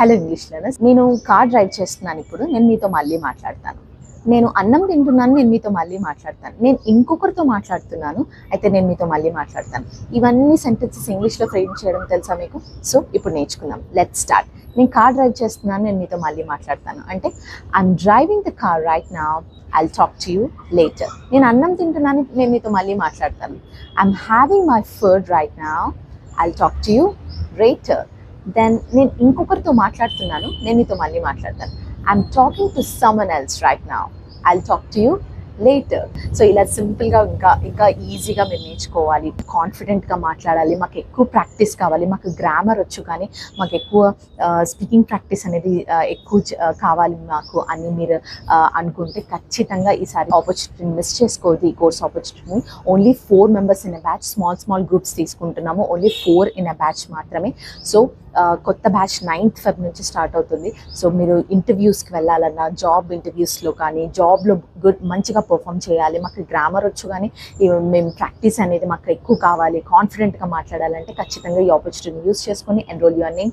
Hello English learners, నేను car drive చేస్తున్నాను. ఇప్పుడు నేను మీతో మళ్ళీ మాట్లాడతాను. నేను అన్నం తింటున్నాను, నేను మీతో మళ్ళీ మాట్లాడతాను. నేను ఇంకొకరితో మాట్లాడుతున్నాను, అయితే నేను మీతో మళ్ళీ మాట్లాడతాను. ఇవన్నీ సెంటెన్సెస్ ఇంగ్లీష్లో ఫ్రేమ్ చేయడం తెలుసా మీకు? సో ఇప్పుడు నేర్చుకుందాం. Let's start. నేను కార్ డ్రైవ్ చేస్తున్నాను, నేను మీతో మళ్ళీ మాట్లాడతాను అంటే I'm driving the car right now, I'll talk to you later. నేను అన్నం తింటున్నాను, నేను మీతో మళ్ళీ మాట్లాడతాను. I'm having my food right now, I'll talk to you later. Then నేను ఇంకొకరితో మాట్లాడుతున్నాను, నేను మీతో మళ్ళీ మాట్లాడతాను. I'm talking to someone else right now, I'll talk to you later. So ఇలా సింపుల్గా ఇంకా ఈజీగా మీరు నేర్చుకోవాలి, కాన్ఫిడెంట్గా మాట్లాడాలి. మాకు ఎక్కువ ప్రాక్టీస్ కావాలి. మాకు గ్రామర్ వచ్చు, కానీ మాకు ఎక్కువ స్పీకింగ్ ప్రాక్టీస్ అనేది ఎక్కువ కావాలి మాకు అని మీరు అనుకుంటే ఖచ్చితంగా ఈసారి ఆపర్చునిటీని మిస్ చేసుకోవద్దు. ఈ కోర్స్ ఆపర్చునిటీని only 4 members in a batch, small groups తీసుకుంటున్నాము. ఓన్లీ 4 ఇన్ అ బ్యాచ్ మాత్రమే. సో కొత్త బ్యాచ్ 9th Feb నుంచి స్టార్ట్ అవుతుంది. సో మీరు ఇంటర్వ్యూస్కి వెళ్ళాలన్నా, జాబ్ ఇంటర్వ్యూస్లో కానీ, జాబ్లో మంచిగా పర్ఫామ్ చేయాలి. మాకు గ్రామర్ వచ్చు, కానీ మేము ప్రాక్టీస్ అనేది మాకు ఎక్కువ కావాలి. కాన్ఫిడెంట్గా మాట్లాడాలంటే ఖచ్చితంగా ఈ ఆపర్చునిటీని యూస్ చేసుకొని ఎన్రోల్ యువర్ నేమ్